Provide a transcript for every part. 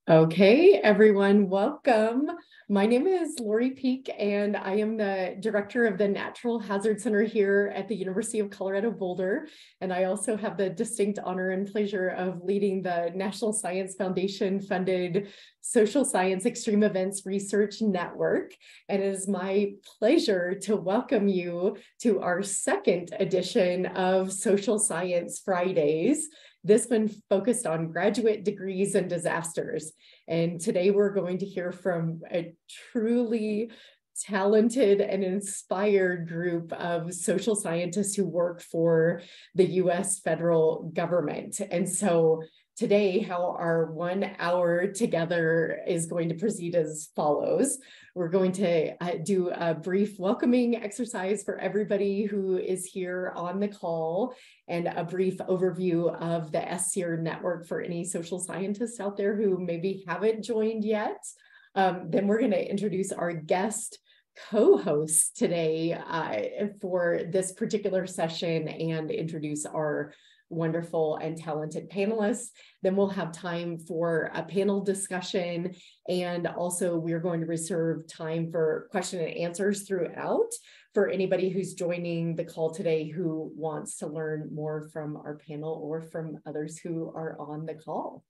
Okay, everyone, welcome. My name is Lori Peak, and I am the director of the Natural Hazard Center here at the University of Colorado Boulder. And I also have the distinct honor and pleasure of leading the National Science Foundation funded Social Science Extreme Events Research Network. And it is my pleasure to welcome you to our second edition of Social Science Fridays. This one focused on graduate degrees and disasters. And today we're going to hear from a truly talented and inspired group of social scientists who work for the US federal government. And so today, how our 1 hour together is going to proceed as follows. We're going to do a brief welcoming exercise for everybody who is here on the call and a brief overview of the SCR network for any social scientists out there who maybe haven't joined yet. Then we're going to introduce our guest co-hosts today for this particular session and introduce our wonderful and talented panelists. Then we'll have time for a panel discussion, and also we're going to reserve time for question and answers throughout for anybody who's joining the call today who wants to learn more from our panel or from others who are on the call.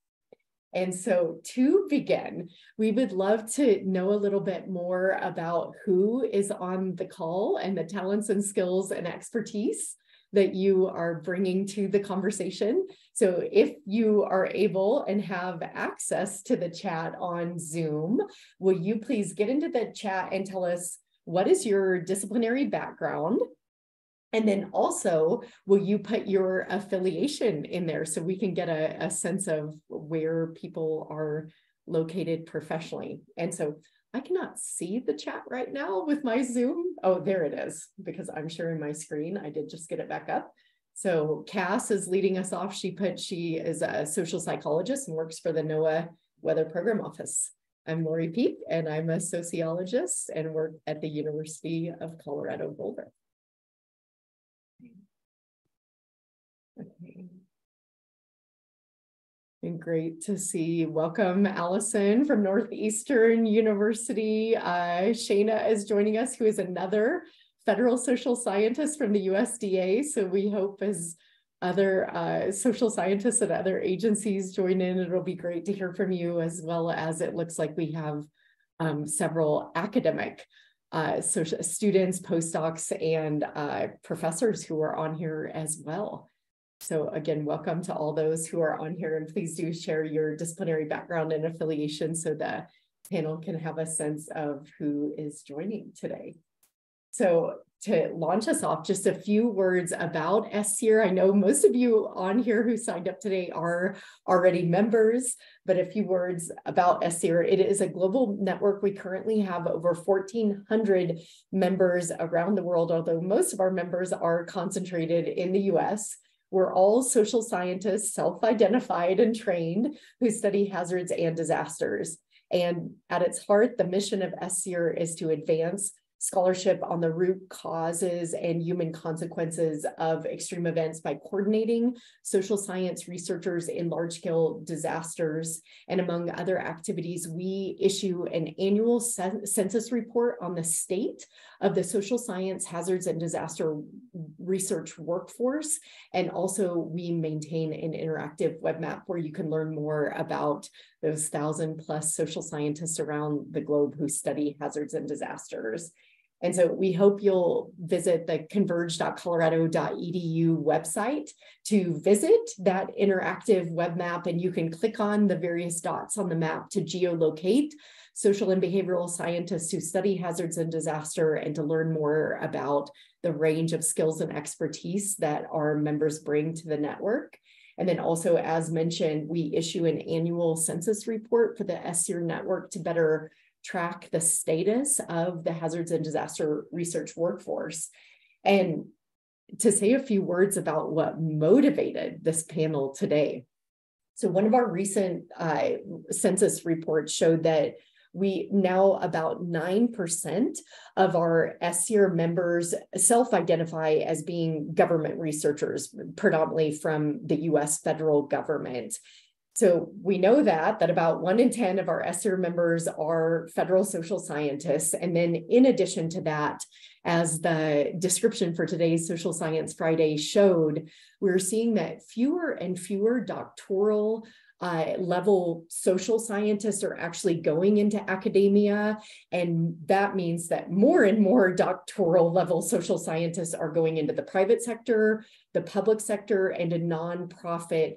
And so to begin, we would love to know a little bit more about who is on the call and the talents and skills and expertise that you are bringing to the conversation. So if you are able and have access to the chat on Zoom, will you please get into the chat and tell us what is your disciplinary background? And then also, will you put your affiliation in there so we can get a sense of where people are located professionally? And so I cannot see the chat right now with my Zoom. Oh, there it is, because I'm sharing my screen. I did just get it back up. So Cass is leading us off. She is a social psychologist and works for the NOAA Weather Program Office. I'm Lori Peak, and I'm a sociologist and work at the University of Colorado Boulder. Okay. And great to see. Welcome, Allison from Northeastern University. Shayna is joining us, who is another federal social scientist from the USDA. So we hope as other social scientists at other agencies join in, it'll be great to hear from you, as well as it looks like we have several academic students, postdocs, and professors who are on here as well. So again, welcome to all those who are on here, and please do share your disciplinary background and affiliation so the panel can have a sense of who is joining today. So to launch us off, just a few words about SCR. I know most of you on here who signed up today are already members, but a few words about SCR. It is a global network. We currently have over 1,400 members around the world, although most of our members are concentrated in the US. We're all social scientists, self-identified and trained, who study hazards and disasters. And at its heart, the mission of SCR is to advance scholarship on the root causes and human consequences of extreme events by coordinating social science researchers in large-scale disasters. And among other activities, we issue an annual census report on the state of the social science hazards and disaster research workforce. And also we maintain an interactive web map where you can learn more about those 1,000+ social scientists around the globe who study hazards and disasters. And so we hope you'll visit the converge.colorado.edu website to visit that interactive web map, and you can click on the various dots on the map to geolocate social and behavioral scientists who study hazards and disaster, and to learn more about the range of skills and expertise that our members bring to the network. And then also, as mentioned, we issue an annual census report for the SCR network to better track the status of the hazards and disaster research workforce. And to say a few words about what motivated this panel today. So one of our recent census reports showed that we now about 9% of our SCR members self-identify as being government researchers, predominantly from the US federal government. So we know that about 1 in 10 of our SEER members are federal social scientists. And then in addition to that, as the description for today's Social Science Friday showed, we're seeing that fewer and fewer doctoral level social scientists are actually going into academia. And that means that more and more doctoral level social scientists are going into the private sector, the public sector, and a nonprofit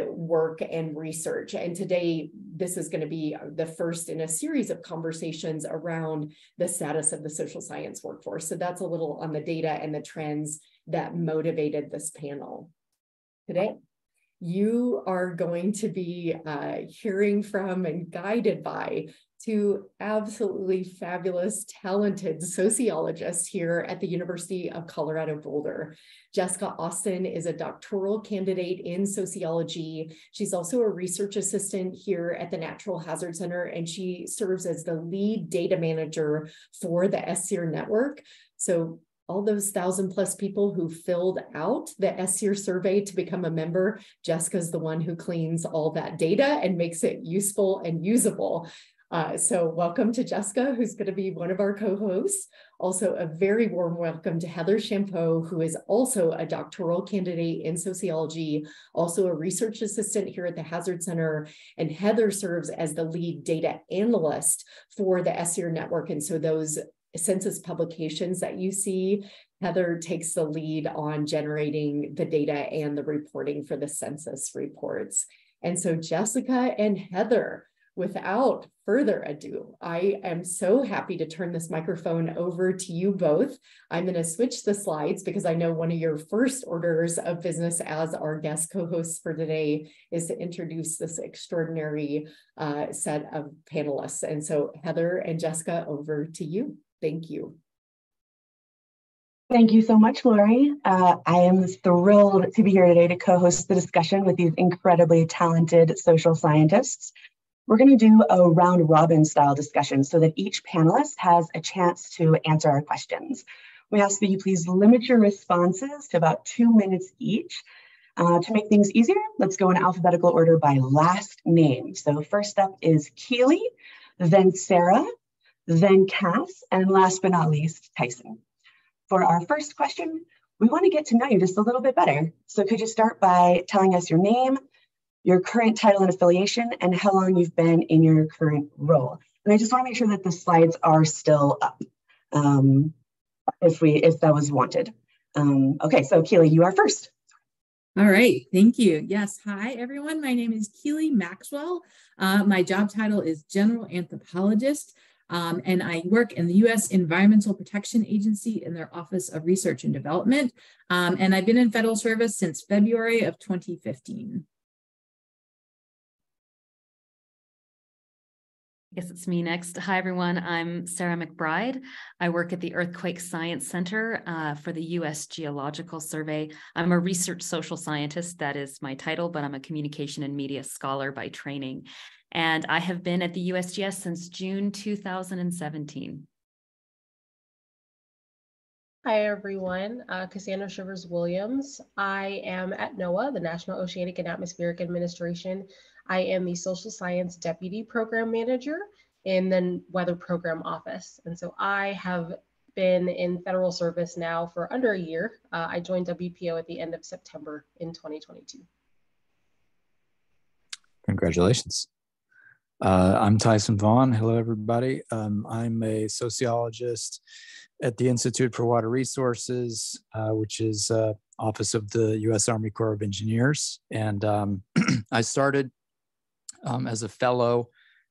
work and research. And today, this is going to be the first in a series of conversations around the status of the social science workforce. So that's a little on the data and the trends that motivated this panel today. You are going to be hearing from and guided by two absolutely fabulous, talented sociologists here at the University of Colorado Boulder. Jessica Austin is a doctoral candidate in sociology. She's also a research assistant here at the Natural Hazard Center, and she serves as the lead data manager for the SSEER network. So all those 1,000+ people who filled out the SSEER survey to become a member, Jessica's the one who cleans all that data and makes it useful and usable. So welcome to Jessica, who's going to be one of our co-hosts. Also, a very warm welcome to Heather Champeau, who is also a doctoral candidate in sociology, also a research assistant here at the Hazard Center. And Heather serves as the lead data analyst for the SSEER network. And so those census publications that you see, Heather takes the lead on generating the data and the reporting for the census reports. And so Jessica and Heather, without further ado, I am so happy to turn this microphone over to you both. I'm going to switch the slides because I know one of your first orders of business as our guest co-hosts for today is to introduce this extraordinary set of panelists. And so Heather and Jessica, over to you. Thank you. Thank you so much, Lori. I am thrilled to be here today to co-host the discussion with these incredibly talented social scientists. We're going to do a round robin style discussion so that each panelist has a chance to answer our questions. We ask that you please limit your responses to about 2 minutes each. To make things easier, let's go in alphabetical order by last name. So first up is Keely, then Sarah, then Cass, and last but not least, Tyson. For our first question, we want to get to know you just a little bit better. So could you start by telling us your name, your current title and affiliation, and how long you've been in your current role? And I just want to make sure that the slides are still up, if that was wanted. Okay, so Keely, you are first. All right, thank you. Yes, hi everyone. My name is Keely Maxwell. My job title is General Anthropologist, and I work in the U.S. Environmental Protection Agency in their Office of Research and Development. And I've been in federal service since February of 2015. I guess it's me next. Hi, everyone. I'm Sarah McBride. I work at the Earthquake Science Center for the U.S. Geological Survey. I'm a research social scientist. That is my title, but I'm a communication and media scholar by training. And I have been at the USGS since June 2017. Hi, everyone. Cassandra Shivers-Williams. I am at NOAA, the National Oceanic and Atmospheric Administration. I am the Social Science Deputy Program Manager in the Weather Program Office. And so I have been in federal service now for under a year. I joined WPO at the end of September in 2022. Congratulations. I'm Tyson Vaughn. Hello, everybody. I'm a sociologist at the Institute for Water Resources, which is Office of the U.S. Army Corps of Engineers. And I started as a fellow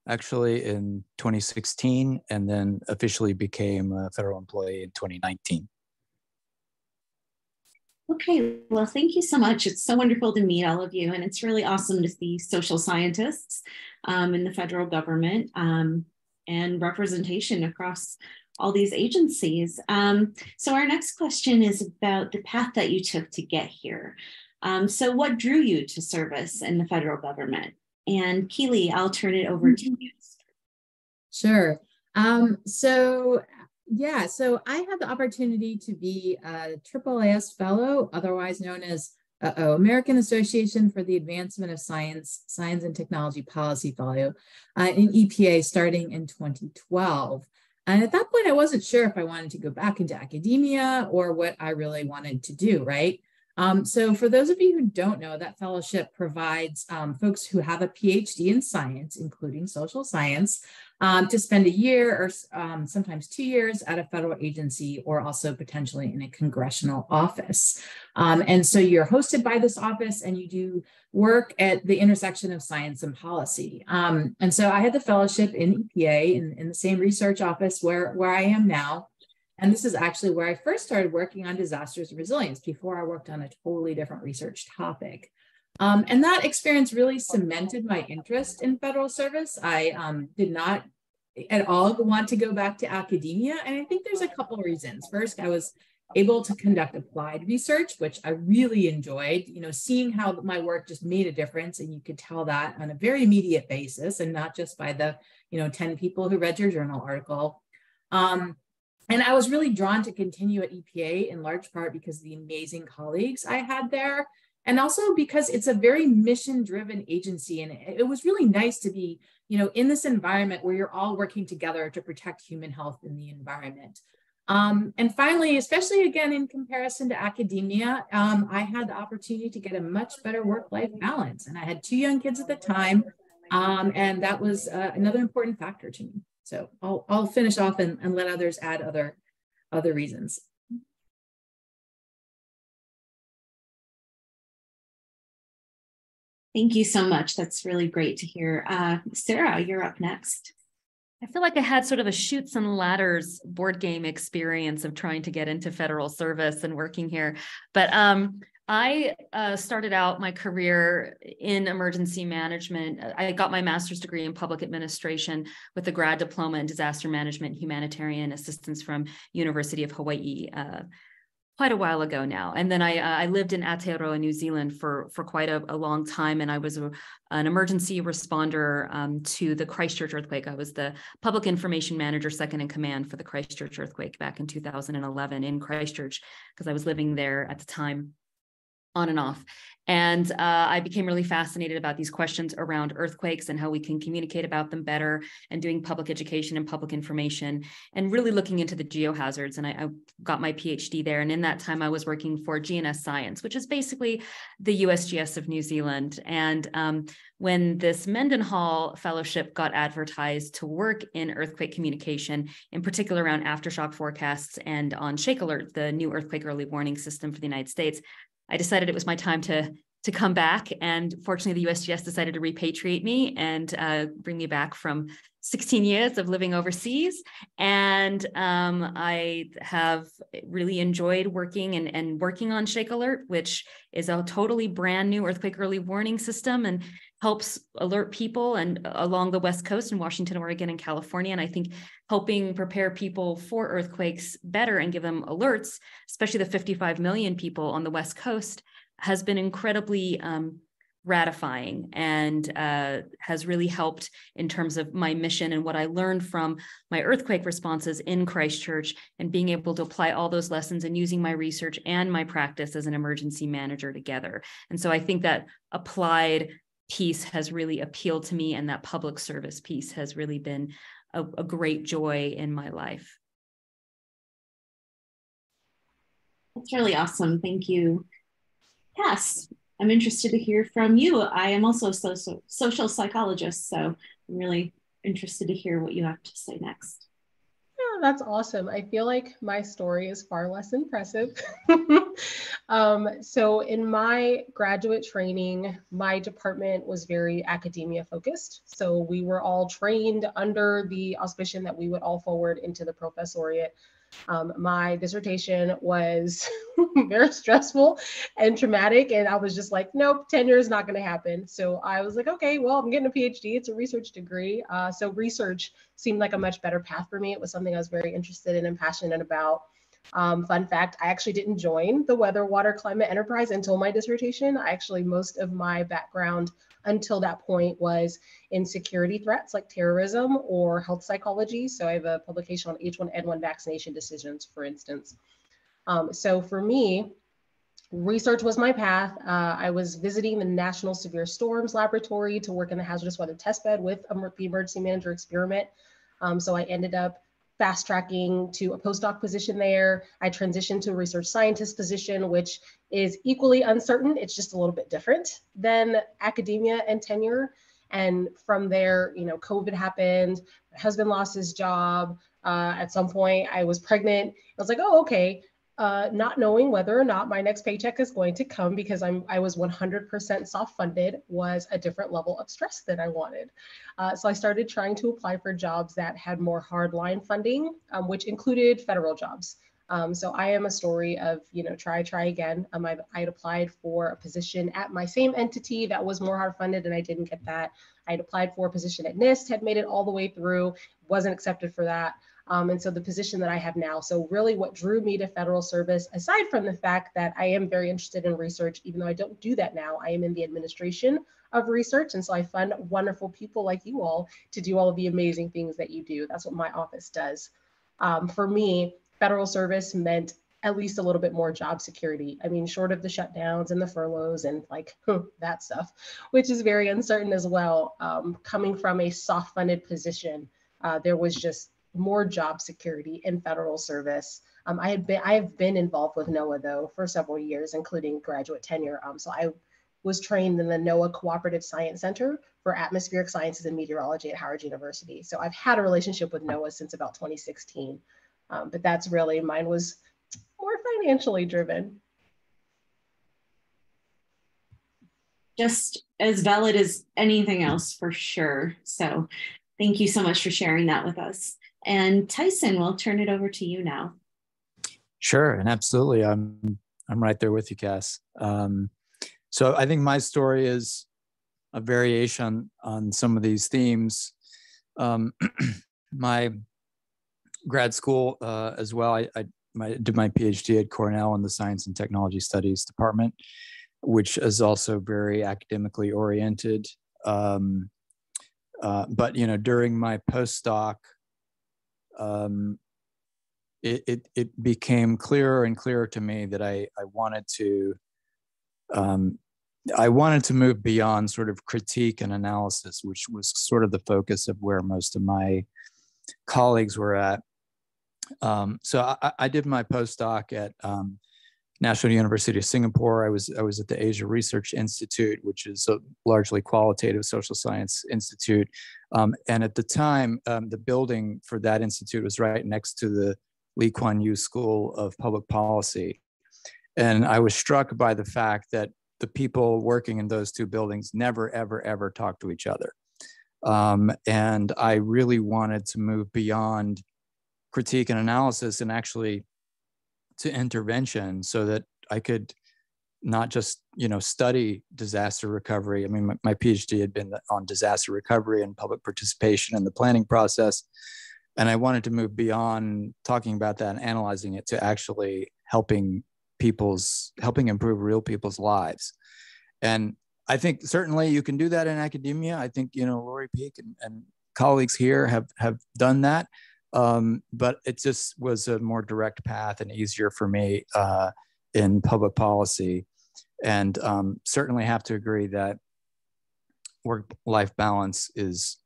actually in 2016, and then officially became a federal employee in 2019. Okay, well, thank you so much. It's so wonderful to meet all of you, and it's really awesome to see social scientists in the federal government and representation across all these agencies. So our next question is about the path that you took to get here. So what drew you to service in the federal government? And Keely, I'll turn it over to you. Sure. So I had the opportunity to be a AAAS fellow, otherwise known as American Association for the Advancement of Science and Technology Policy Fellow in EPA starting in 2012. And at that point, I wasn't sure if I wanted to go back into academia or what I really wanted to do, right? So for those of you who don't know, that fellowship provides folks who have a PhD in science, including social science, to spend a year or sometimes 2 years at a federal agency or also potentially in a congressional office. And so you're hosted by this office and you do work at the intersection of science and policy. And so I had the fellowship in EPA in the same research office where I am now. And this is actually where I first started working on disasters and resilience before I worked on a totally different research topic. And that experience really cemented my interest in federal service. I did not at all want to go back to academia. And I think there's a couple of reasons. First, I was able to conduct applied research, which I really enjoyed, seeing how my work just made a difference. And you could tell that on a very immediate basis and not just by the, 10 people who read your journal article. And I was really drawn to continue at EPA in large part because of the amazing colleagues I had there. And also because it's a very mission-driven agency. And it was really nice to be, in this environment where you're all working together to protect human health in the environment. And finally, especially again, in comparison to academia, I had the opportunity to get a much better work-life balance. And I had 2 young kids at the time. And that was another important factor to me. So I'll finish off and let others add other reasons. Thank you so much. That's really great to hear. Sarah, you're up next. I feel like I had sort of a Chutes and Ladders board game experience of trying to get into federal service and working here. But I started out my career in emergency management. I got my master's degree in public administration with a grad diploma in disaster management and humanitarian assistance from University of Hawaii quite a while ago now. And then I lived in Aotearoa, New Zealand for quite a long time. And I was an emergency responder to the Christchurch earthquake. I was the public information manager, second in command for the Christchurch earthquake back in 2011 in Christchurch, because I was living there at the time, on and off. And I became really fascinated about these questions around earthquakes and how we can communicate about them better, and doing public education and public information and really looking into the geohazards. And I got my PhD there. And in that time, I was working for GNS Science, which is basically the USGS of New Zealand. And when this Mendenhall Fellowship got advertised to work in earthquake communication, in particular around aftershock forecasts and on Shake Alert, the new earthquake early warning system for the United States, I decided it was my time to come back. And fortunately, the USGS decided to repatriate me and bring me back from 16 years of living overseas. And I have really enjoyed working and working on Shake Alert, which is a totally brand new earthquake early warning system and helps alert people and along the West Coast in Washington, Oregon, and California. And I think helping prepare people for earthquakes better and give them alerts, especially the 55 million people on the West Coast, has been incredibly gratifying and has really helped in terms of my mission and what I learned from my earthquake responses in Christchurch, and being able to apply all those lessons and using my research and my practice as an emergency manager together. And so I think that applied piece has really appealed to me, and that public service piece has really been a great joy in my life. That's really awesome. Thank you. Yes, I'm interested to hear from you. I am also a social psychologist, so I'm really interested to hear what you have to say next. Yeah, that's awesome. I feel like my story is far less impressive. So in my graduate training, my department was very academia focused. So we were all trained under the auspice that we would all forward into the professoriate. My dissertation was very stressful and traumatic, and I was just like, nope, tenure is not going to happen. So I was like, okay, well, I'm getting a PhD. It's a research degree. So research seemed like a much better path for me. It was something I was very interested in and passionate about. Fun fact, I actually didn't join the Weather, Water, Climate Enterprise until my dissertation. Most of my background until that point was in security threats like terrorism or health psychology. So I have a publication on H1N1 vaccination decisions, for instance. So for me, research was my path. I was visiting the National Severe Storms Laboratory to work in the hazardous weather testbed with the emergency manager experiment. So I ended up fast tracking to a postdoc position there. I transitioned to a research scientist position, which is equally uncertain. It's just a little bit different than academia and tenure. And from there, you know, COVID happened. My husband lost his job. At some point, I was pregnant. I was like, oh, okay. Not knowing whether or not my next paycheck is going to come because I was 100% self-funded was a different level of stress than I wanted. So I started trying to apply for jobs that had more hardline funding, which included federal jobs. So I am a story of, you know, try again. I had applied for a position at my same entity that was more hard funded and I didn't get that. I had applied for a position at NIST, had made it all the way through, wasn't accepted for that. And so the position that I have now. So really what drew me to federal service, aside from the fact that I am very interested in research, even though I don't do that now, I am in the administration of research. And so I fund wonderful people like you all to do all of the amazing things that you do. That's what my office does. For me, federal service meant at least a little bit more job security. I mean, short of the shutdowns and the furloughs and like that stuff, which is very uncertain as well. Coming from a soft funded position, there was just more job security in federal service. I have been involved with NOAA though for several years, including graduate tenure. So I was trained in the NOAA Cooperative Science Center for Atmospheric Sciences and Meteorology at Howard University. So I've had a relationship with NOAA since about 2016. But that's really, mine was more financially driven. Just as valid as anything else for sure. So thank you so much for sharing that with us. And Tyson, we'll turn it over to you now. Sure, and absolutely. I'm right there with you, Cass. So I think my story is a variation on some of these themes. My grad school as well, I did my PhD at Cornell in the Science and Technology Studies department, which is also very academically oriented. But you know, during my postdoc, it became clearer and clearer to me that I wanted to move beyond sort of critique and analysis, which was sort of the focus of where most of my colleagues were at. So I did my postdoc at National University of Singapore. I was at the Asia Research Institute, which is a largely qualitative social science institute. And at the time, the building for that institute was right next to the Lee Kuan Yew School of Public Policy. And I was struck by the fact that the people working in those two buildings never, ever, ever talked to each other. And I really wanted to move beyond critique and analysis and actually to intervention so that I could not just, you know, study disaster recovery. I mean, my PhD had been on disaster recovery and public participation in the planning process. And I wanted to move beyond talking about that and analyzing it to actually helping improve real people's lives. And I think certainly you can do that in academia. I think, you know, Lori Peak and colleagues here have done that. But it just was a more direct path and easier for me in public policy. And certainly have to agree that work-life balance is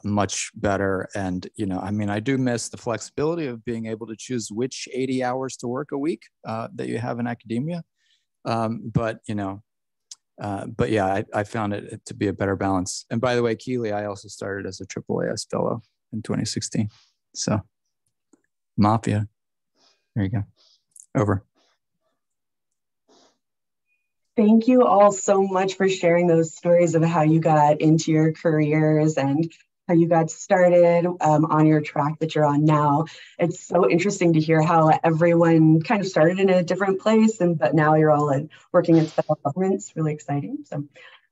much better. And, you know, I mean, I do miss the flexibility of being able to choose which 80 hours to work a week that you have in academia. But, you know, but yeah, I found it to be a better balance. And by the way, Keeley, I also started as a AAAS fellow in 2016. So Mafia, there you go. Over. Thank you all so much for sharing those stories of how you got into your careers and how you got started on your track that you're on now. It's so interesting to hear how everyone kind of started in a different place, but now you're all working in federal government. It's really exciting. So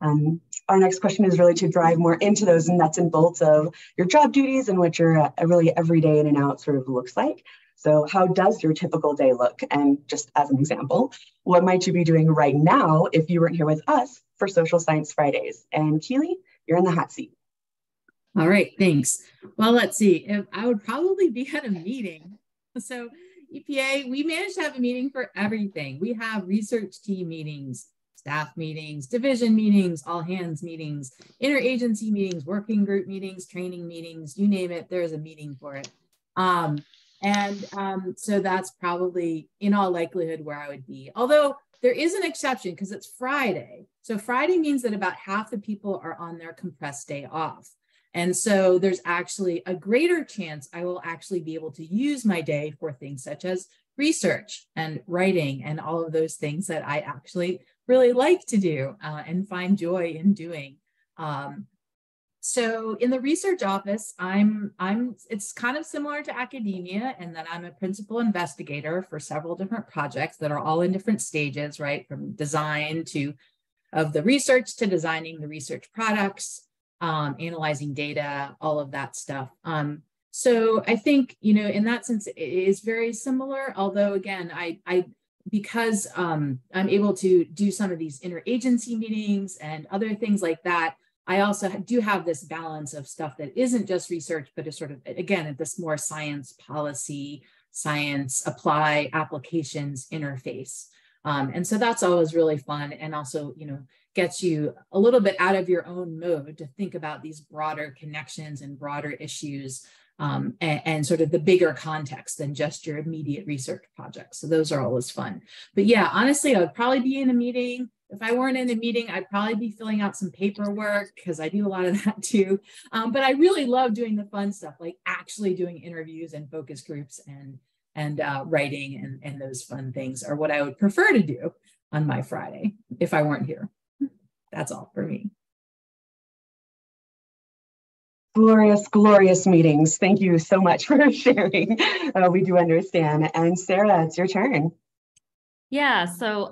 our next question is really to drive more into those nuts and bolts of your job duties and what your really everyday in and out sort of looks like. So how does your typical day look? And just as an example, what might you be doing right now if you weren't here with us for Social Science Fridays? And Keeley, you're in the hot seat. All right, thanks. Well, let's see. I would probably be at a meeting. So, EPA, we managed to have a meeting for everything. We have research team meetings, staff meetings, division meetings, all hands meetings, interagency meetings, working group meetings, training meetings, you name it, there's a meeting for it. So that's probably in all likelihood where I would be. Although there is an exception because it's Friday. So Friday means that about half the people are on their compressed day off. And so there's actually a greater chance I will actually be able to use my day for things such as research and writing and all of those things that I actually really like to do and find joy in doing. So in the research office, it's kind of similar to academia in that I'm a principal investigator for several different projects that are all in different stages, right? From design of the research to designing the research products, analyzing data, all of that stuff. So I think, in that sense, it is very similar, although again, because I'm able to do some of these interagency meetings and other things like that, I also do have this balance of stuff that isn't just research, but is sort of, again, at this more science policy, science apply applications interface. And so that's always really fun and also, gets you a little bit out of your own mode to think about these broader connections and broader issues and sort of the bigger context than just your immediate research projects. So those are always fun. But yeah, honestly, I would probably be in a meeting. If I weren't in a meeting, I'd probably be filling out some paperwork because I do a lot of that too. But I really love doing the fun stuff, like actually doing interviews and focus groups and writing and those fun things are what I would prefer to do on my Friday if I weren't here. That's all for me. Glorious, glorious meetings. Thank you so much for sharing. We do understand. And Sarah, it's your turn. Yeah, so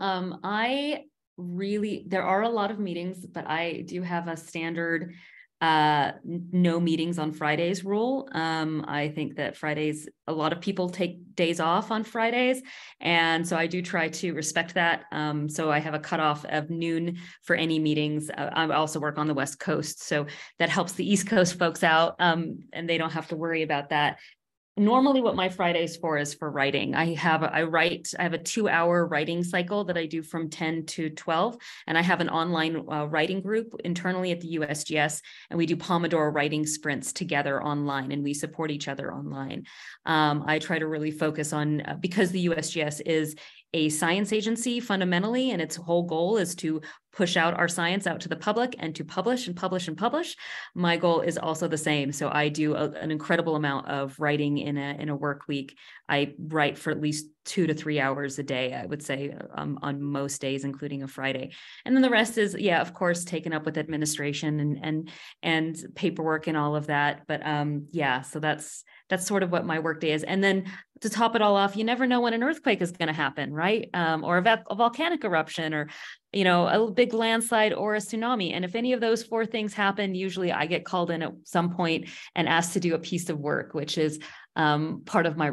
there are a lot of meetings, but I do have a standard no meetings on Fridays rule. I think that Fridays, a lot of people take days off on Fridays. And so I do try to respect that. So I have a cutoff of noon for any meetings. I also work on the West Coast, so that helps the East Coast folks out and they don't have to worry about that. Normally what my Fridays for is for writing. I have a 2-hour writing cycle that I do from 10 to 12. And I have an online writing group internally at the USGS, and we do Pomodoro writing sprints together online, and we support each other online. I try to really focus on, because the USGS is a science agency fundamentally, and its whole goal is to push out our science out to the public and to publish and publish and publish. My goal is also the same. So I do an incredible amount of writing in a work week. I write for at least 2 to 3 hours a day, I would say, on most days, including a Friday. And then the rest is, yeah, of course, taken up with administration and paperwork and all of that. But yeah, so that's sort of what my workday is. And then to top it all off, you never know when an earthquake is going to happen, right? Or a volcanic eruption, or a big landslide or a tsunami. And if any of those 4 things happen, usually I get called in at some point and asked to do a piece of work, which is part of my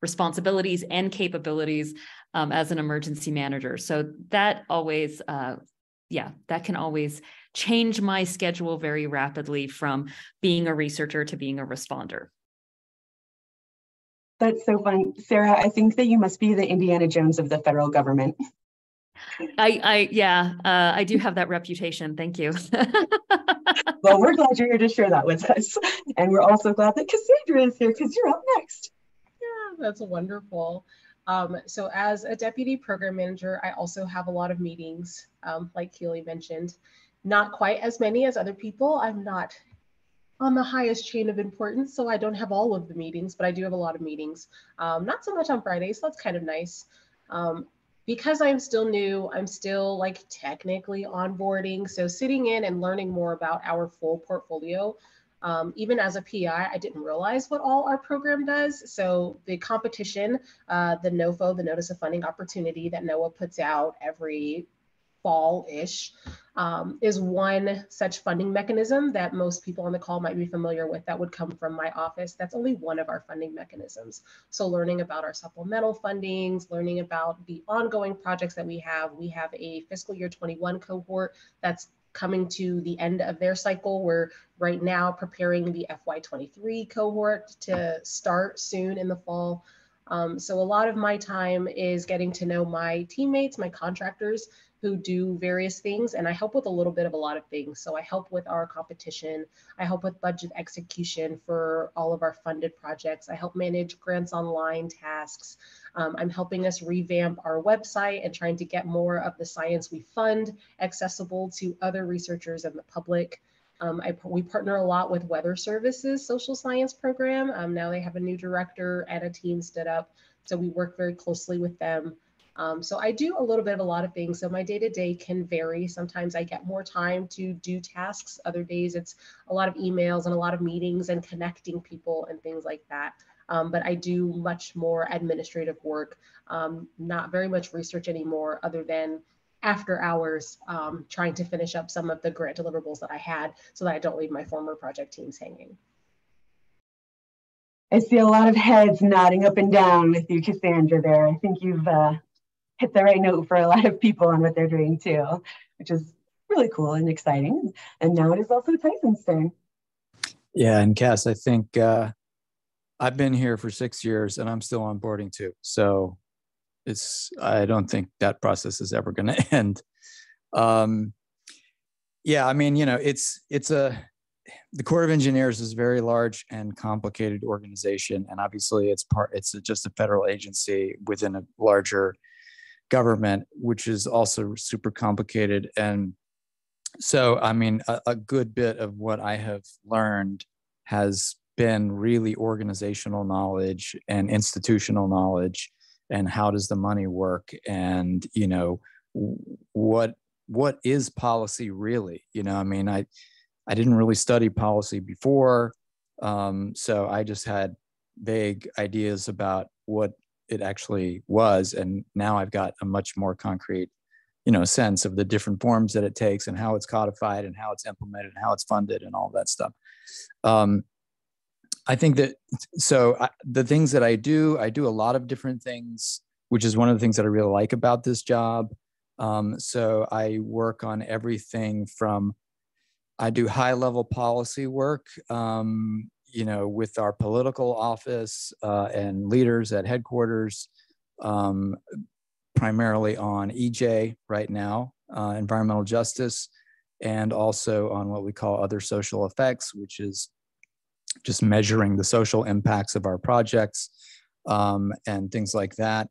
responsibilities and capabilities as an emergency manager. So that always, that can always change my schedule very rapidly from being a researcher to being a responder. That's so fun. Sarah, I think that you must be the Indiana Jones of the federal government. I do have that reputation. Thank you. Well, we're glad you're here to share that with us. And we're also glad that Cassandra is here because you're up next. Yeah, that's wonderful. So as a deputy program manager, I also have a lot of meetings, like Keely mentioned. Not quite as many as other people. I'm not on the highest chain of importance, so I don't have all of the meetings, but I do have a lot of meetings. Not so much on Fridays, so that's kind of nice. Because I'm still new, I'm still like technically onboarding. So sitting in and learning more about our full portfolio. Even as a PI, I didn't realize what all our program does. So the competition, the NOFO, the Notice of Funding Opportunity that NOAA puts out every fall-ish, is one such funding mechanism that most people on the call might be familiar with that would come from my office. That's only one of our funding mechanisms. So learning about our supplemental fundings, learning about the ongoing projects that we have a fiscal year 21 cohort that's coming to the end of their cycle. We're right now preparing the FY23 cohort to start soon in the fall. So a lot of my time is getting to know my teammates, my contractors who do various things, and I help with a little bit of a lot of things. So I help with our competition, I help with budget execution for all of our funded projects, I help manage grants online tasks. I'm helping us revamp our website and trying to get more of the science we fund accessible to other researchers and the public. We partner a lot with Weather Services social science program. Now they have a new director and a team stood up, so we work very closely with them. So I do a little bit of a lot of things. So my day-to-day can vary. Sometimes I get more time to do tasks. Other days it's a lot of emails and a lot of meetings and connecting people and things like that. But I do much more administrative work, not very much research anymore, other than after hours, trying to finish up some of the grant deliverables that I had so that I don't leave my former project teams hanging. I see a lot of heads nodding up and down with you, Cassandra, there. I think you've hit the right note for a lot of people on what they're doing too, which is really cool and exciting. And now it is also Tyson's turn. Yeah, and Cass, I think I've been here for 6 years and I'm still onboarding too. So I don't think that process is ever going to end. Yeah, I mean, you know, the Corps of Engineers is a very large and complicated organization, and obviously it's just a federal agency within a larger government, which is also super complicated. And so, I mean, a good bit of what I have learned has been really organizational knowledge and institutional knowledge, and how does the money work, and you know, what is policy really? You know, I mean, I didn't really study policy before, so I just had vague ideas about what it actually was, and now I've got a much more concrete, you know, sense of the different forms that it takes and how it's codified and how it's implemented and how it's funded and all that stuff. I think that, the things that I do a lot of different things, which is one of the things that I really like about this job. So I work on everything from, I do high level policy work, you know, with our political office and leaders at headquarters, primarily on EJ right now, environmental justice, and also on what we call other social effects, which is just measuring the social impacts of our projects and things like that.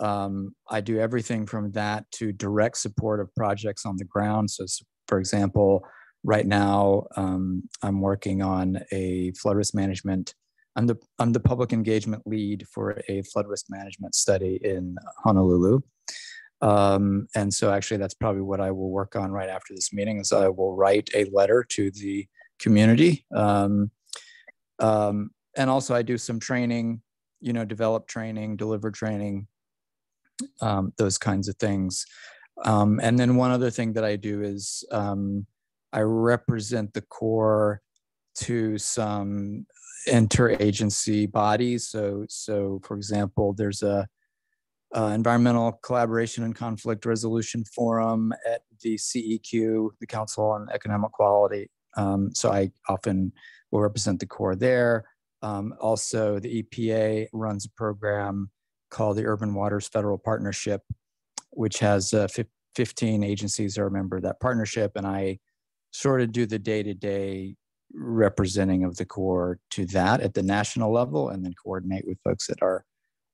I do everything from that to direct support of projects on the ground. So for example, right now, I'm working on a flood risk management. I'm the public engagement lead for a flood risk management study in Honolulu. And so actually that's probably what I will work on right after this meeting, is I will write a letter to the community. And also I do some training, you know, develop training, deliver training, those kinds of things. And then one other thing that I do is I represent the Corps to some interagency bodies. So for example, there's a Environmental Collaboration and Conflict Resolution Forum at the CEQ, the Council on Economic Quality. So I often will represent the Corps there. Also, the EPA runs a program called the Urban Waters Federal Partnership, which has 15 agencies that are a member of that partnership. And I sort of do the day-to-day representing of the Corps to that at the national level, and then coordinate with folks at our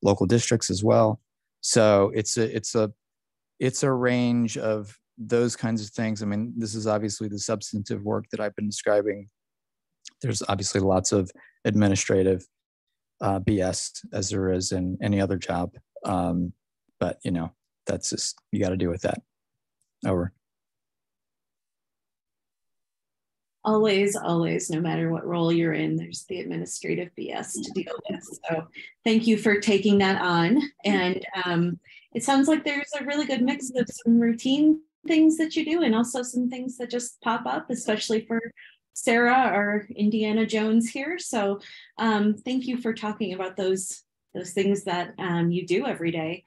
local districts as well. So it's a range of those kinds of things. I mean, this is obviously the substantive work that I've been describing. There's obviously lots of administrative BS, as there is in any other job. But you know, that's just, you got to deal with that. Over. Always, no matter what role you're in, there's the administrative BS to deal with. So thank you for taking that on. And it sounds like there's a really good mix of some routine things that you do and also some things that just pop up, especially for Sarah, our Indiana Jones here. So thank you for talking about those things that you do every day.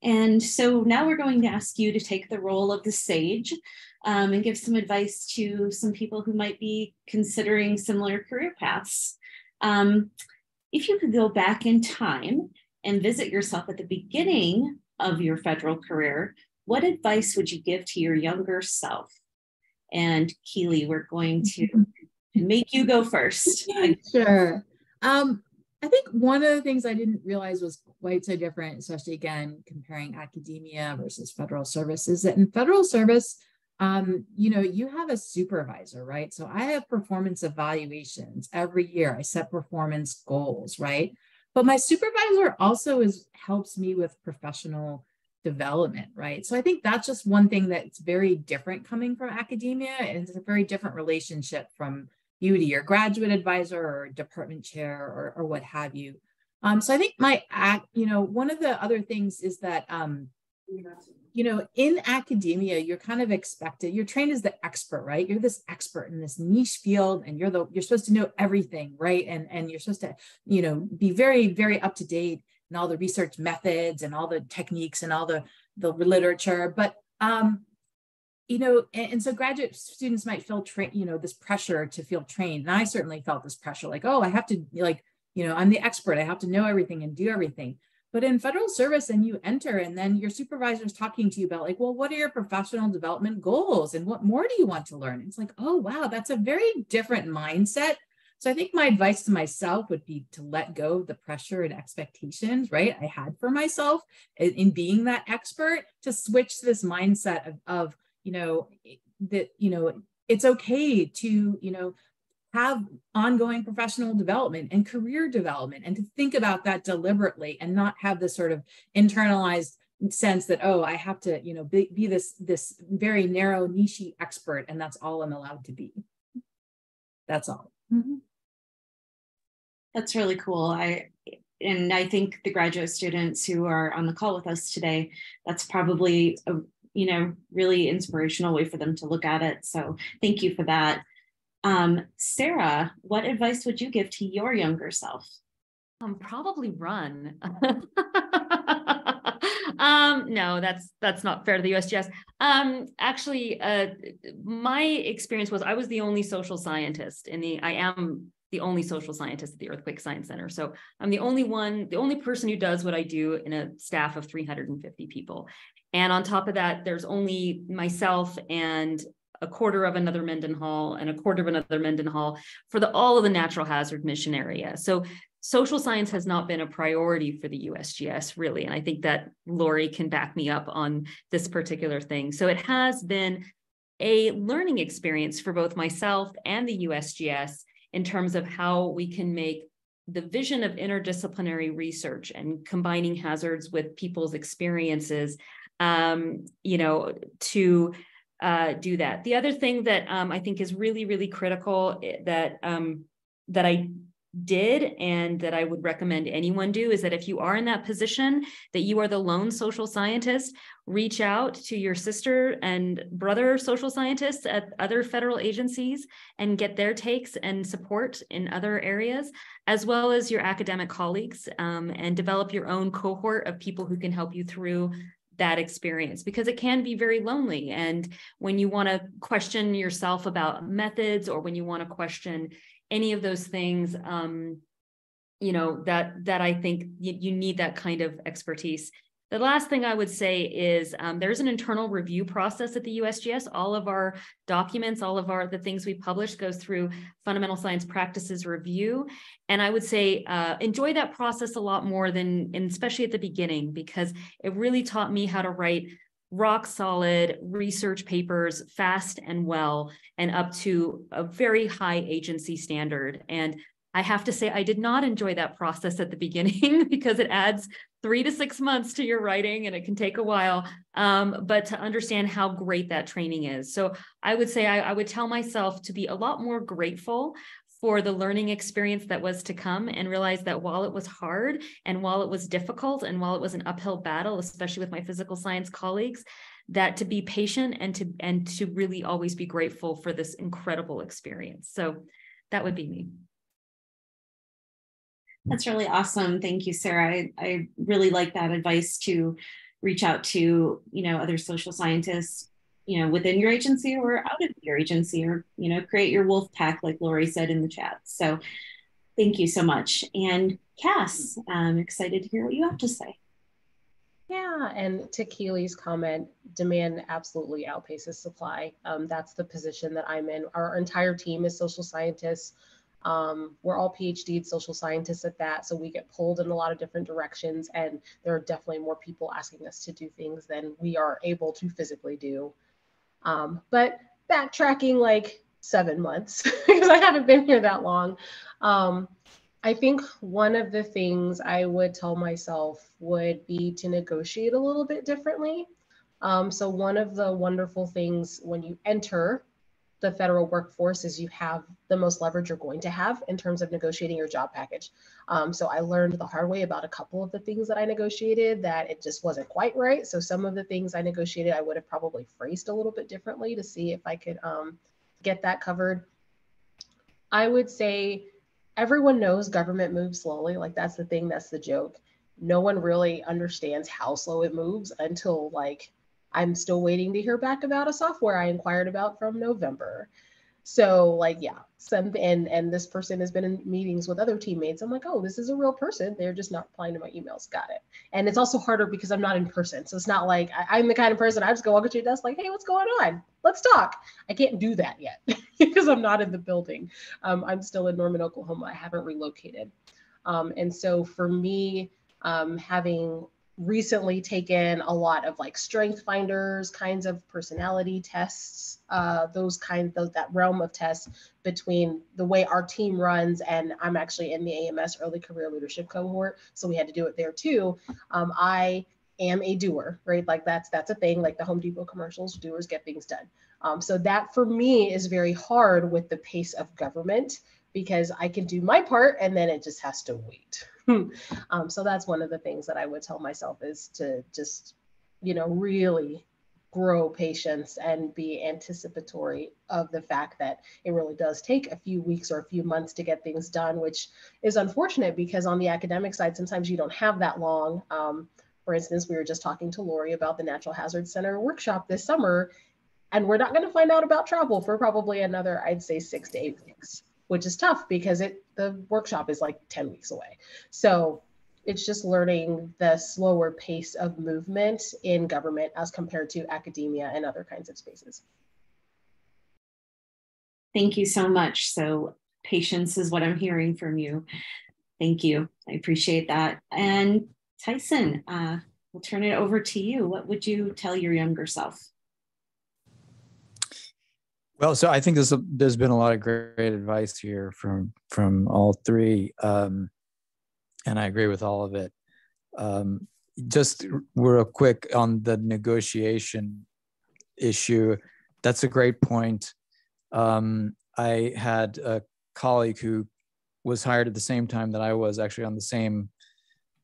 And so now we're going to ask you to take the role of the sage and give some advice to some people who might be considering similar career paths. If you could go back in time and visit yourself at the beginning of your federal career, what advice would you give to your younger self? And Keely, we're going to make you go first. Sure. I think one of the things I didn't realize was quite so different, especially again, comparing academia versus federal service, is that in federal service, you have a supervisor, right? So I have performance evaluations every year. I set performance goals, right? But my supervisor also helps me with professional development, right? So I think that's just one thing that's very different coming from academia, and it's a very different relationship from you to your graduate advisor or department chair or what have you. So I think one of the other things is that, in academia, you're kind of expected, you're trained as the expert, right? You're this expert in this niche field, and you're supposed to know everything, right? And you're supposed to, be very, very up to date in all the research methods and all the techniques and all the literature. But and so graduate students might feel this pressure to feel trained. And I certainly felt this pressure, like, oh, I have to, I'm the expert. I have to know everything and do everything. But in federal service, and you enter, and then your supervisor is talking to you about, like, well, what are your professional development goals? And what more do you want to learn? It's like, oh, wow, that's a very different mindset. So I think my advice to myself would be to let go of the pressure and expectations, right, I had for myself in being that expert, to switch to this mindset of it's okay to, have ongoing professional development and career development, and to think about that deliberately, and not have this sort of internalized sense that, oh, I have to, be this very narrow niche expert, and that's all I'm allowed to be. That's all. Mm-hmm. That's really cool. And I think the graduate students who are on the call with us today, that's probably a really inspirational way for them to look at it. So thank you for that. Sarah, what advice would you give to your younger self? Probably run. No, that's not fair to the USGS. Actually, my experience was I was the only social scientist I am the only social scientist at the Earthquake Science Center. So I'm the only person who does what I do in a staff of 350 people. And on top of that, there's only myself and a quarter of another Mendenhall and a quarter of another Mendenhall for all of the natural hazard mission area. So social science has not been a priority for the USGS, really. And I think that Lori can back me up on this particular thing. So it has been a learning experience for both myself and the USGS in terms of how we can make the vision of interdisciplinary research and combining hazards with people's experiences, to do that. The other thing that I think is really, really critical that I did and that I would recommend anyone do is that if you are in that position, that you are the lone social scientist, reach out to your sister and brother social scientists at other federal agencies and get their takes and support in other areas, as well as your academic colleagues, and develop your own cohort of people who can help you through that experience, because it can be very lonely. And when you want to question yourself about methods, or when you want to question any of those things, that I think you need that kind of expertise. The last thing I would say is there's an internal review process at the USGS. All of our documents, the things we publish goes through Fundamental Science Practices Review. And I would say enjoy that process a lot more and especially at the beginning, because it really taught me how to write rock solid research papers fast and well, and up to a very high agency standard. And I have to say, I did not enjoy that process at the beginning because it adds 3 to 6 months to your writing and it can take a while, but to understand how great that training is. So I would say I would tell myself to be a lot more grateful for the learning experience that was to come, and realize that while it was hard and while it was difficult and while it was an uphill battle, especially with my physical science colleagues, that to be patient and to really always be grateful for this incredible experience. So that would be me. That's really awesome. Thank you, Sarah. I really like that advice to reach out to, other social scientists, within your agency or out of your agency, or, create your wolf pack, like Lori said in the chat. So thank you so much. And Cass, I'm excited to hear what you have to say. Yeah, and to Keely's comment, demand absolutely outpaces supply. That's the position that I'm in. Our entire team is social scientists. We're all PhD social scientists at that, so we get pulled in a lot of different directions, and there are definitely more people asking us to do things than we are able to physically do. But backtracking like 7 months, because I haven't been here that long, I think one of the things I would tell myself would be to negotiate a little bit differently. So one of the wonderful things when you enter the federal workforce is you have the most leverage you're going to have in terms of negotiating your job package. So I learned the hard way about a couple of the things that I negotiated that it just wasn't quite right. So some of the things I negotiated, I would have probably phrased a little bit differently to see if I could get that covered. I would say everyone knows government moves slowly. Like that's the thing, that's the joke. No one really understands how slow it moves until like I'm still waiting to hear back about a software I inquired about from November. So like, yeah, and this person has been in meetings with other teammates. I'm like, oh, this is a real person. They're just not replying to my emails. Got it. And it's also harder because I'm not in person. So it's not like I'm the kind of person I just go walk to your desk like, hey, what's going on? Let's talk. I can't do that yet because I'm not in the building. I'm still in Norman, Oklahoma. I haven't relocated. And so for me, having recently taken a lot of like strength finders kinds of personality tests, that realm of tests between the way our team runs, and I'm actually in the AMS early career leadership cohort, so we had to do it there too. I am a doer, right? Like that's a thing, like the Home Depot commercials, doers get things done. So that for me is very hard with the pace of government, because I can do my part and then it just has to wait. So that's one of the things that I would tell myself is to just, really grow patience and be anticipatory of the fact that it really does take a few weeks or a few months to get things done, which is unfortunate because on the academic side, sometimes you don't have that long. For instance, we were just talking to Lori about the Natural Hazards Center workshop this summer, and we're not going to find out about travel for probably another, I'd say 6 to 8 weeks, which is tough because the workshop is like 10 weeks away. So it's just learning the slower pace of movement in government as compared to academia and other kinds of spaces. Thank you so much. So patience is what I'm hearing from you. Thank you. I appreciate that. And Tyson, we'll turn it over to you. What would you tell your younger self? Well, so I think there's been a lot of great advice here from all three, and I agree with all of it. Just real quick on the negotiation issue, that's a great point. I had a colleague who was hired at the same time that I was, actually on the same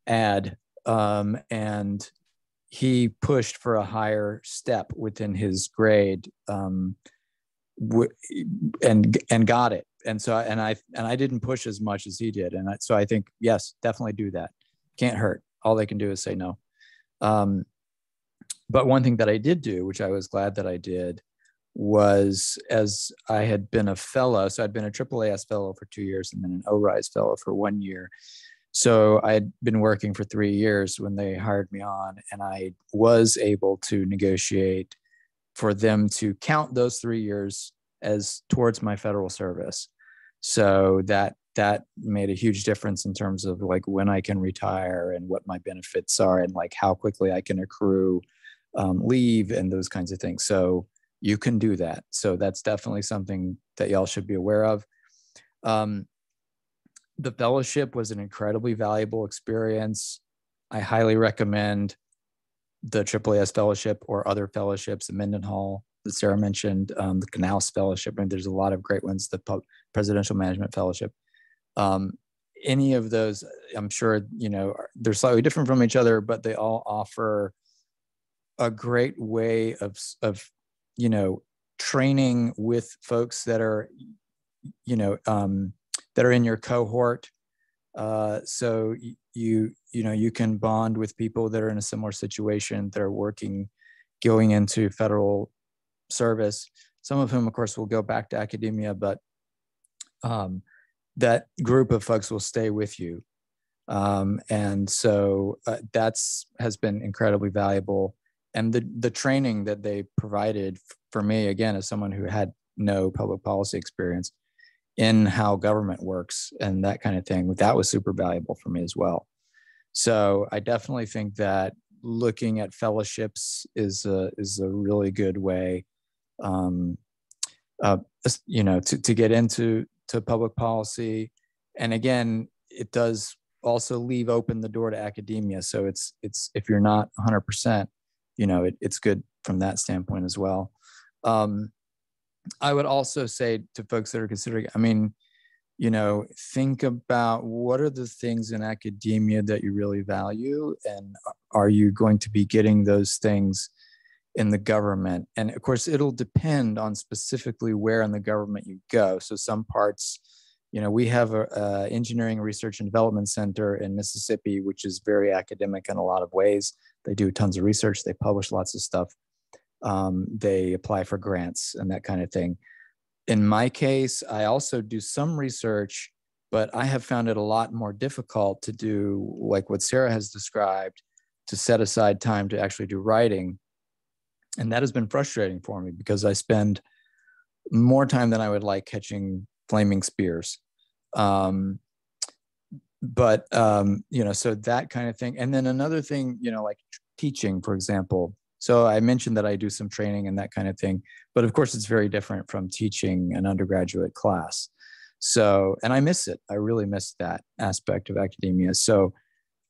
ad, and he pushed for a higher step within his grade. And got it, and so I didn't push as much as he did, and so I think yes, definitely do that. Can't hurt. All they can do is say no. But one thing that I did do, which I was glad that I did, was as I had been a fellow, so I'd been a AAAS fellow for 2 years and then an ORISE fellow for 1 year. So I had been working for 3 years when they hired me on, and I was able to negotiate for them to count those 3 years as towards my federal service. So that made a huge difference in terms of like when I can retire and what my benefits are and like how quickly I can accrue leave and those kinds of things. So you can do that. So that's definitely something that y'all should be aware of. The fellowship was an incredibly valuable experience. I highly recommend the AAAS fellowship or other fellowships, the Mendenhall that Sarah mentioned, the Knaus fellowship. I mean, there's a lot of great ones, the Presidential Management Fellowship. Any of those, I'm sure, they're slightly different from each other, but they all offer a great way of training with folks that are, that are in your cohort, So you know, you can bond with people that are in a similar situation, that are going into federal service, some of whom, of course, will go back to academia, but that group of folks will stay with you. And so has been incredibly valuable. And the training that they provided for me, again, as someone who had no public policy experience in how government works and that kind of thing, that was super valuable for me as well. So I definitely think that looking at fellowships is a really good way, you know, to get into public policy. And again, it does also leave open the door to academia. So it's if you're not 100%, you know, it's good from that standpoint as well. I would also say to folks that are considering, I mean, you know, think about what are the things in academia that you really value, and are you going to be getting those things in the government? And of course, it'll depend on specifically where in the government you go. So some parts, you know, we have a engineering research and development center in Mississippi, which is very academic in a lot of ways. They do tons of research. They publish lots of stuff. They apply for grants and that kind of thing. In my case, I also do some research, but I have found it a lot more difficult to do, like what Sarah has described, to set aside time to actually do writing. And that has been frustrating for me because I spend more time than I would like catching flaming spears. You know, so that kind of thing. And then another thing, you know, like teaching, for example. So I mentioned that I do some training and that kind of thing, but of course it's very different from teaching an undergraduate class. So, and I miss it. I really miss that aspect of academia. So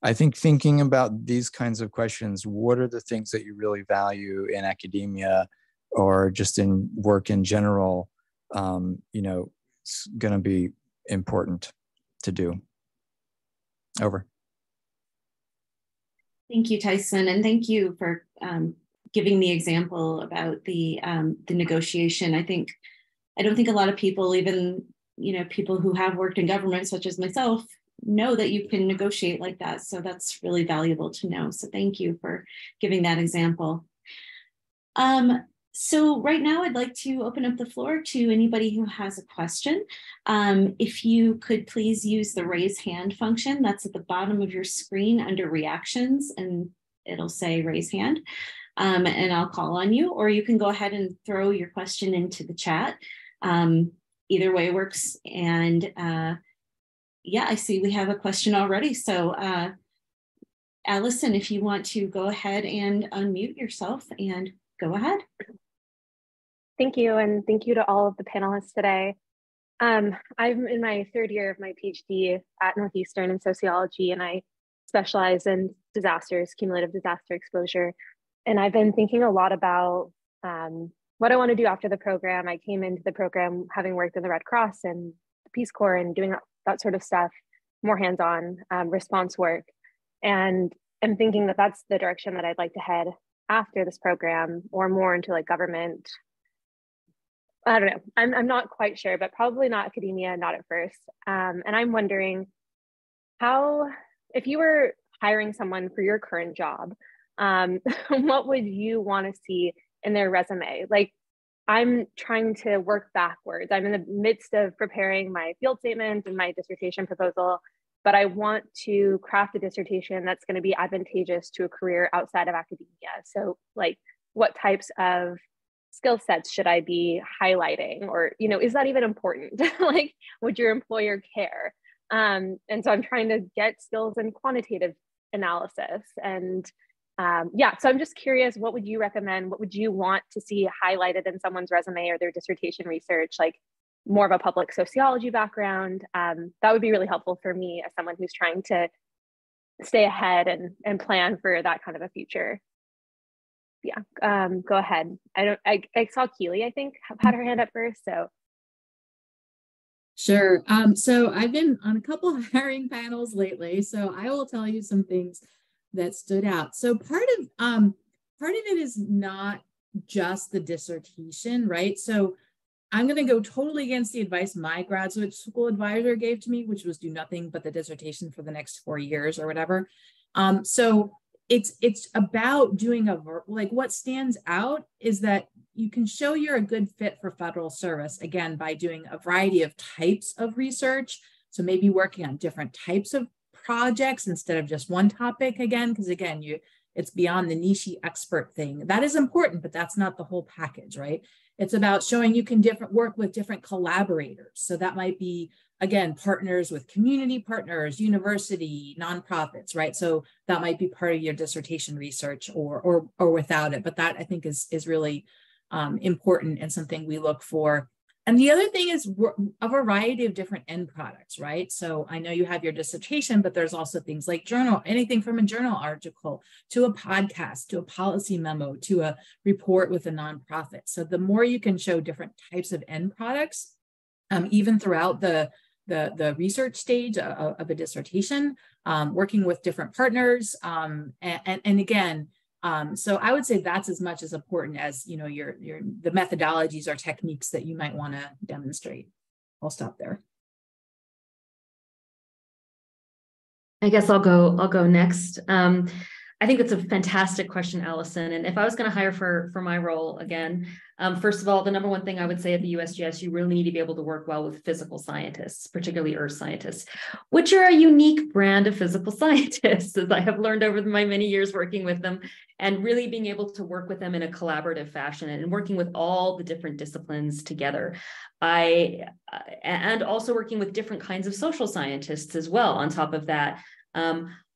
I think thinking about these kinds of questions, what are the things that you really value in academia or just in work in general, you know, it's going to be important to do. Over. Thank you, Tyson, and thank you for giving the example about the negotiation. I don't think a lot of people, even people who have worked in government, such as myself, know that you can negotiate like that. So that's really valuable to know. So thank you for giving that example. So right now I'd like to open up the floor to anybody who has a question. If you could please use the raise hand function that's at the bottom of your screen under reactions, and it'll say raise hand, and I'll call on you, or you can go ahead and throw your question into the chat. Either way works. And yeah, I see we have a question already. So Allison, if you want to go ahead and unmute yourself and go ahead. Thank you, and thank you to all of the panelists today. I'm in my third year of my PhD at Northeastern in sociology, and I specialize in disasters, cumulative disaster exposure. And I've been thinking a lot about what I want to do after the program. I came into the program having worked in the Red Cross and the Peace Corps and doing that sort of stuff, more hands-on response work. And I'm thinking that that's the direction that I'd like to head after this program, or more into like government. I don't know. I'm not quite sure, but probably not academia, not at first. And I'm wondering if you were hiring someone for your current job, what would you want to see in their resume? Like, I'm trying to work backwards. I'm in the midst of preparing my field statement and my dissertation proposal, but I want to craft a dissertation that's going to be advantageous to a career outside of academia. So like, what types of skill sets should I be highlighting? Or, is that even important? Like, would your employer care? And so I'm trying to get skills in quantitative analysis. And yeah, so I'm just curious, what would you recommend? What would you want to see highlighted in someone's resume or their dissertation research? Like more of a public sociology background. That would be really helpful for me as someone who's trying to stay ahead and plan for that kind of a future. Yeah, go ahead. I saw Keely, I think, had her hand up first, so. Sure. So I've been on a couple of hiring panels lately, so I will tell you some things that stood out. So part of it is not just the dissertation, right? So I'm going to go totally against the advice my graduate school advisor gave to me, which was do nothing but the dissertation for the next 4 years or whatever. So it's about doing like what stands out is that you can show you're a good fit for federal service, again, by doing a variety of types of research. So maybe working on different types of projects instead of just one topic, again, because again, it's beyond the niche expert thing. That is important, but that's not the whole package, right? It's about showing you can work with different collaborators. So that might be, again, partners with community partners, university, nonprofits, right? So that might be part of your dissertation research or without it. But that I think is really important and something we look for. And the other thing is a variety of different end products, right? So I know you have your dissertation, but there's also things like anything from a journal article to a podcast, to a policy memo, to a report with a nonprofit. So the more you can show different types of end products, even throughout the research stage of a dissertation, working with different partners, and again, so I would say that's as much as important as, you know, the methodologies or techniques that you might want to demonstrate. I'll stop there. I guess I'll go next. I think that's a fantastic question, Allison. And if I was going to hire for my role again, first of all, the number one thing I would say at the USGS, you really need to be able to work well with physical scientists, particularly earth scientists, which are a unique brand of physical scientists, as I have learned over my many years working with them, and really being able to work with them in a collaborative fashion and working with all the different disciplines together. And also working with different kinds of social scientists as well on top of that.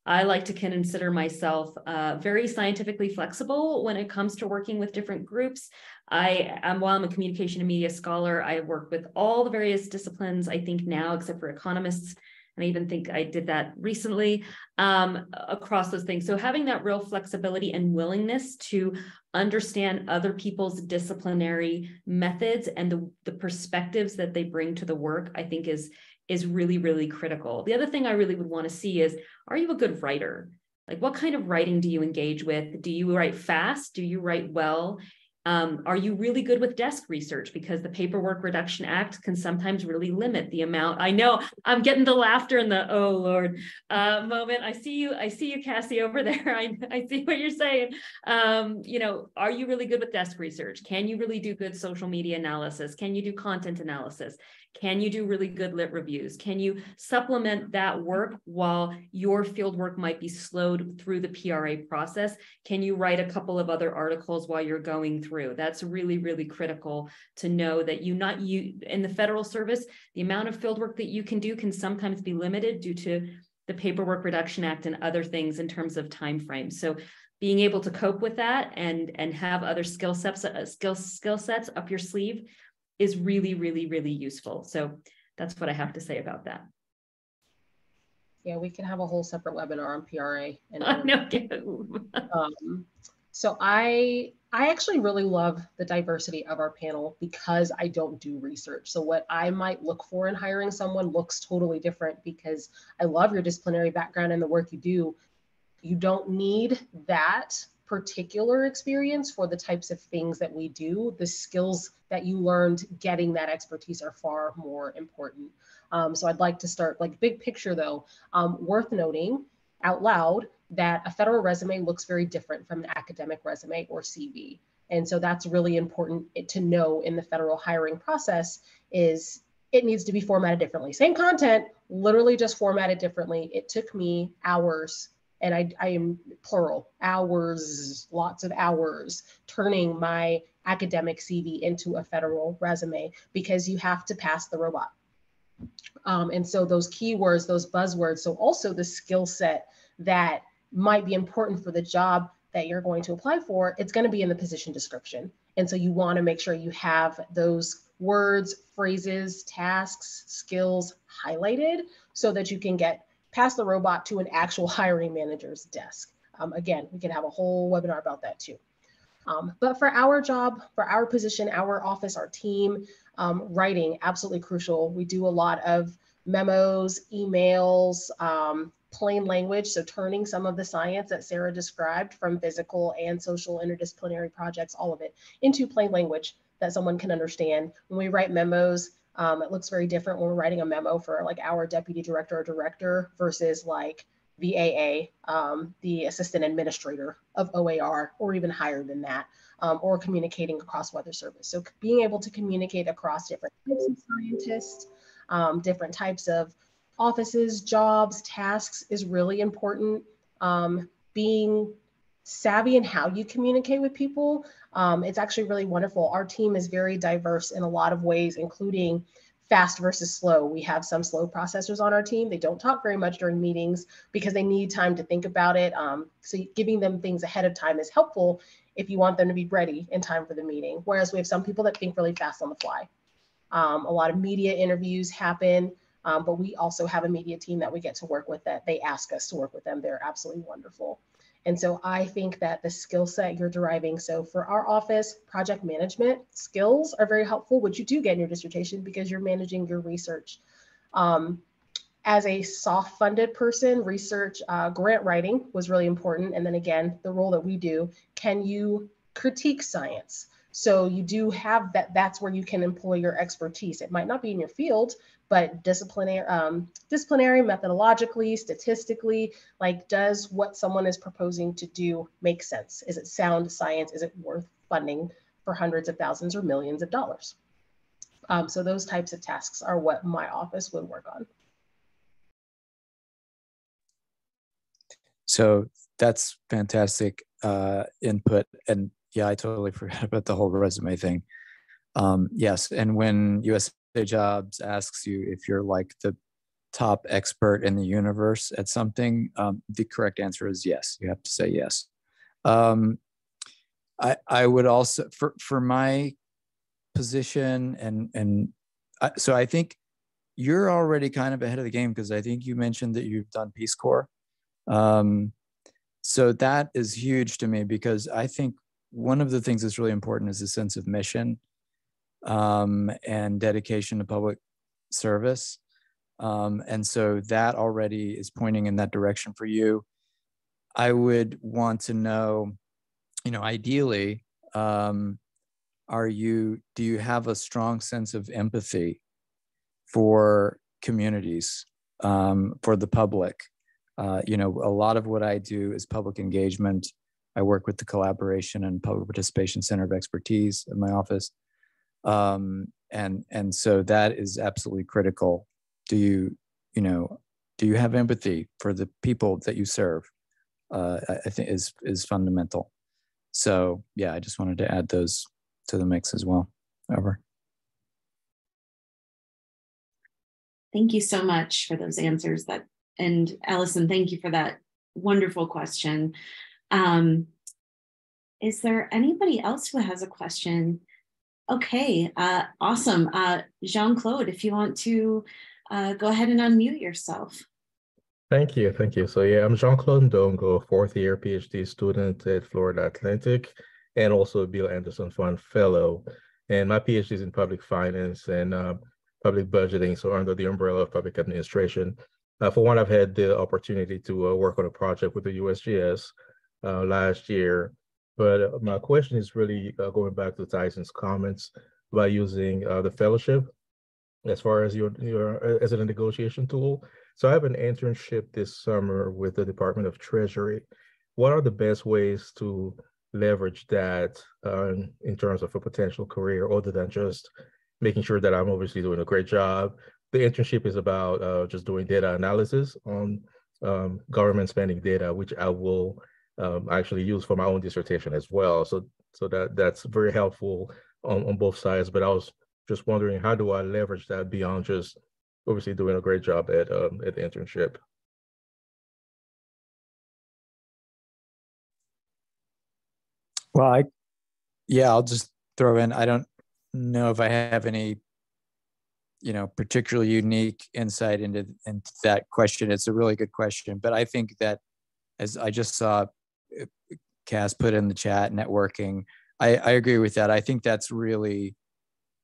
I like to consider myself very scientifically flexible when it comes to working with different groups. While I'm a communication and media scholar, I work with all the various disciplines, I think now, except for economists. And I even think I did that recently across those things. So having that real flexibility and willingness to understand other people's disciplinary methods and the perspectives that they bring to the work, I think is really, really critical. The other thing I really would want to see is, are you a good writer? Like, what kind of writing do you engage with? Do you write fast? Do you write well? Are you really good with desk research? Because the Paperwork Reduction Act can sometimes really limit the amount. I know I'm getting the laughter and the, oh Lord, moment. I see you, Cassie, over there. I see what you're saying. You know, are you really good with desk research? Can you really do good social media analysis? Can you do content analysis? Can you do really good lit reviews? Can you supplement that work while your field work might be slowed through the PRA process? Can you write a couple of other articles while you're going through? That's really, really critical to know that in the federal service, the amount of field work that you can do can sometimes be limited due to the Paperwork Reduction Act and other things in terms of time frames. So being able to cope with that and have other skill sets up your sleeve is really, really, really useful. So that's what I have to say about that. Yeah, we can have a whole separate webinar on PRA. So I actually really love the diversity of our panel because I don't do research. So what I might look for in hiring someone looks totally different because I love your disciplinary background and the work you do. You don't need that particular experience for the types of things that we do. The skills that you learned getting that expertise are far more important. So I'd like to start, like, big picture though, worth noting out loud that a federal resume looks very different from an academic resume or CV. And so that's really important to know in the federal hiring process is it needs to be formatted differently. Same content, literally just formatted differently. It took me hours, and I am plural, hours, lots of hours, turning my academic CV into a federal resume because you have to pass the robot. And so those keywords, those buzzwords, so also the skill set that might be important for the job that you're going to apply for, it's going to be in the position description. And so you want to make sure you have those words, phrases, tasks, skills highlighted so that you can get past the robot to an actual hiring manager's desk. Again, we can have a whole webinar about that too. But for our job, for our position, our office, our team, writing, absolutely crucial. We do a lot of memos, emails, plain language. So turning some of the science that Sarah described from physical and social interdisciplinary projects, all of it, into plain language that someone can understand. When we write memos, it looks very different when we're writing a memo for like our deputy director or director versus like the AA, the assistant administrator of OAR, or even higher than that, or communicating across Weather Service. So being able to communicate across different types of scientists, different types of offices, jobs, tasks is really important. Being savvy in how you communicate with people, it's actually really wonderful. Our team is very diverse in a lot of ways, including fast versus slow. We have some slow processors on our team. They don't talk very much during meetings because they need time to think about it. So giving them things ahead of time is helpful if you want them to be ready in time for the meeting. Whereas we have some people that think really fast on the fly. A lot of media interviews happen, but we also have a media team that we get to work with that they ask us to work with them. They're absolutely wonderful. And so I think that the skill set you're deriving, so for our office, project management skills are very helpful, which you do get in your dissertation because you're managing your research. As a soft funded person, research grant writing was really important. And then again, the role that we do, can you critique science? So you do have that, that's where you can employ your expertise. It might not be in your field, but disciplinary, methodologically, statistically, like does what someone is proposing to do make sense? Is it sound science? Is it worth funding for hundreds of thousands or millions of dollars? So those types of tasks are what my office would work on. So that's fantastic input. And yeah, I totally forgot about the whole resume thing. Yes, and when USA Jobs asks you if you're like the top expert in the universe at something, the correct answer is yes. You have to say yes. I would also, for my position, so I think you're already kind of ahead of the game because I think you mentioned that you've done Peace Corps. So that is huge to me because I think one of the things that's really important is a sense of mission and dedication to public service. And so that already is pointing in that direction for you. I would want to know, ideally, do you have a strong sense of empathy for communities, for the public? A lot of what I do is public engagement. I work with the Collaboration and Public Participation Center of Expertise in my office. And so that is absolutely critical. Do you have empathy for the people that you serve? I think is fundamental. So yeah, I just wanted to add those to the mix as well. Over. Thank you so much for those answers. And Allison, thank you for that wonderful question. Is there anybody else who has a question? Okay, awesome. Jean-Claude, if you want to go ahead and unmute yourself. Thank you. So yeah, I'm Jean-Claude Ndongo, fourth-year PhD student at Florida Atlantic, and also a Bill Anderson Fund Fellow. And my PhD is in public finance and public budgeting, so under the umbrella of public administration. For one, I've had the opportunity to work on a project with the USGS last year. But my question is really going back to Tyson's comments about using the fellowship as far as your as a negotiation tool. So I have an internship this summer with the Department of Treasury. What are the best ways to leverage that in terms of a potential career, other than just making sure that I'm obviously doing a great job? The internship is about just doing data analysis on government spending data, which I will actually use for my own dissertation as well. So that's very helpful on both sides. But I was just wondering, how do I leverage that beyond just obviously doing a great job at the internship? Well, I'll just throw in, I don't know if I have any, particularly unique insight into that question. It's a really good question, but I think that, as I just saw Cass put in the chat, networking, I agree with that. I think that's really,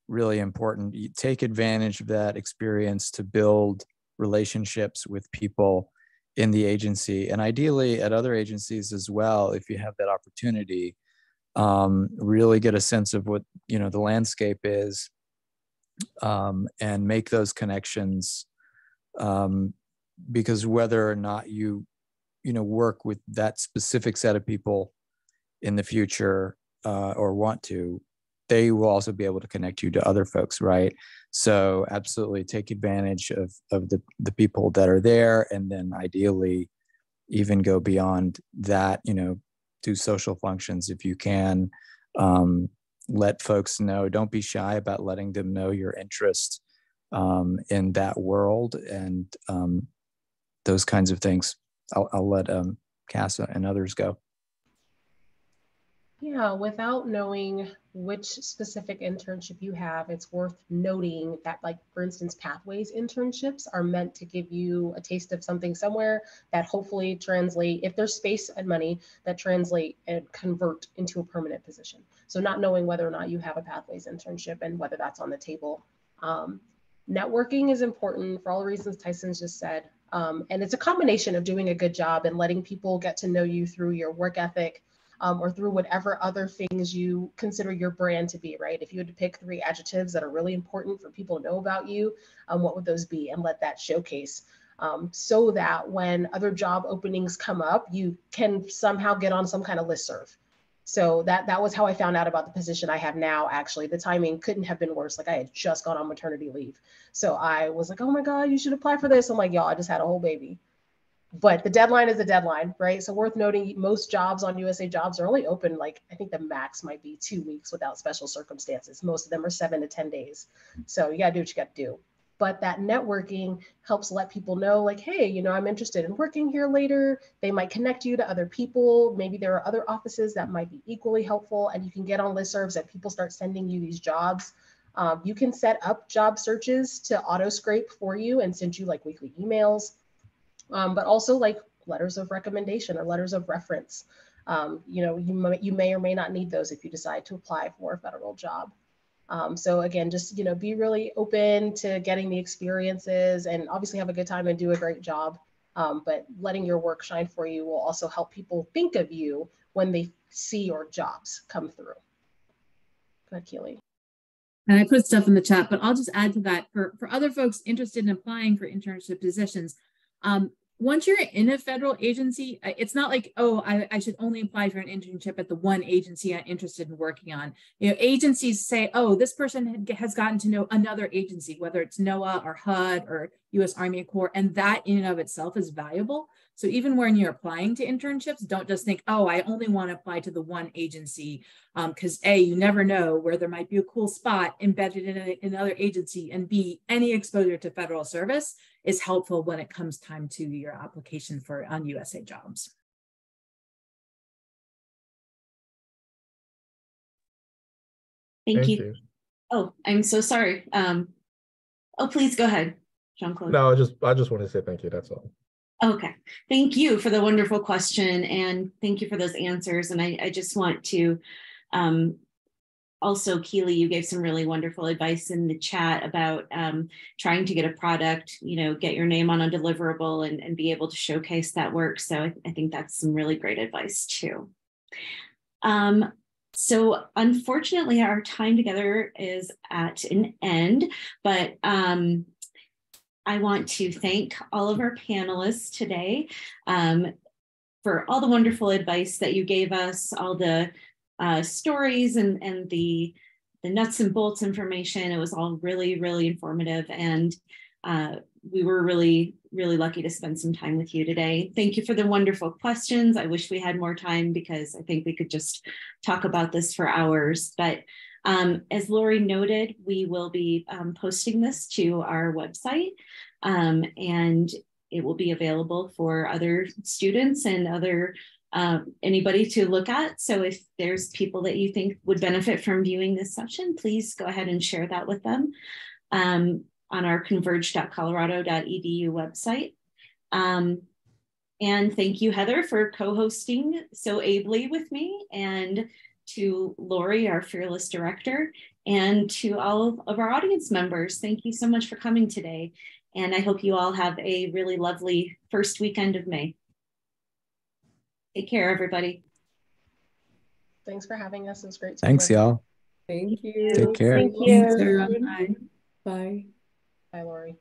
really important. You take advantage of that experience to build relationships with people in the agency, and ideally at other agencies as well, if you have that opportunity. really get a sense of what, the landscape is, and make those connections, because whether or not you work with that specific set of people in the future, or want to, they will also be able to connect you to other folks, right? So absolutely take advantage of the people that are there, and then ideally even go beyond that, do social functions if you can. Let folks know, don't be shy about letting them know your interest in that world, and those kinds of things. I'll let Casa and others go. Yeah, without knowing which specific internship you have, it's worth noting that, like, for instance, Pathways internships are meant to give you a taste of something somewhere that hopefully translate, if there's space and money, that translate and convert into a permanent position. So not knowing whether or not you have a Pathways internship and whether that's on the table. Networking is important for all the reasons Tyson's just said. And it's a combination of doing a good job and letting people get to know you through your work ethic, or through whatever other things you consider your brand to be, right? If you had to pick 3 adjectives that are really important for people to know about you, what would those be? And let that showcase, so that when other job openings come up, you can somehow get on some kind of listserv. So that was how I found out about the position I have now. Actually, the timing couldn't have been worse. Like, I had just gone on maternity leave. So I was like, oh my God, you should apply for this. I'm like, y'all, I just had a whole baby. But the deadline is the deadline, right? So worth noting, most jobs on USA Jobs are only open, like, I think the max might be 2 weeks without special circumstances. Most of them are 7 to 10 days. So you gotta do what you gotta do. But that networking helps let people know, like, hey, I'm interested in working here later. They might connect you to other people. Maybe there are other offices that might be equally helpful, and you can get on listservs and people start sending you these jobs. You can set up job searches to auto scrape for you and send you like weekly emails. But also like letters of recommendation or letters of reference. You may or may not need those if you decide to apply for a federal job. So again, just, be really open to getting the experiences and obviously have a good time and do a great job. But letting your work shine for you will also help people think of you when they see your jobs come through. Go ahead, Keely. And I put stuff in the chat, but I'll just add to that for other folks interested in applying for internship positions. Once you're in a federal agency, it's not like, oh, I should only apply for an internship at the one agency I'm interested in working on. Agencies say, oh, this person has gotten to know another agency, whether it's NOAA or HUD or U.S. Army Corps, and that in and of itself is valuable. So even when you're applying to internships, don't just think, oh, I only want to apply to the one agency, because A, you never know where there might be a cool spot embedded in another agency, and B, any exposure to federal service is helpful when it comes time to your application on USA Jobs. Thank you. Oh, I'm so sorry. Oh, please go ahead, Jean-Claude. No, I just want to say thank you. That's all. Okay. Thank you for the wonderful question, and thank you for those answers. And I just want to also, Keely, you gave some really wonderful advice in the chat about trying to get a product, get your name on a deliverable and be able to showcase that work. So I think that's some really great advice too. So unfortunately, our time together is at an end, but I want to thank all of our panelists today for all the wonderful advice that you gave us, all the stories and the nuts and bolts information. It was all really, really informative, and we were really, really lucky to spend some time with you today. Thank you for the wonderful questions. I wish we had more time because I think we could just talk about this for hours. But as Lori noted, we will be posting this to our website, and it will be available for other students and anybody to look at. So if there's people that you think would benefit from viewing this session, please go ahead and share that with them on our converge.colorado.edu website. And thank you, Heather, for co-hosting so ably with me, and to Lori, our fearless director, and to all of our audience members. Thank you so much for coming today. And I hope you all have a really lovely first weekend of May. Take care, everybody. Thanks for having us. It was great. Thanks, y'all. Thank you. Take care. Thank Thanks, you. Sarah. Bye. Bye. Bye, Lori.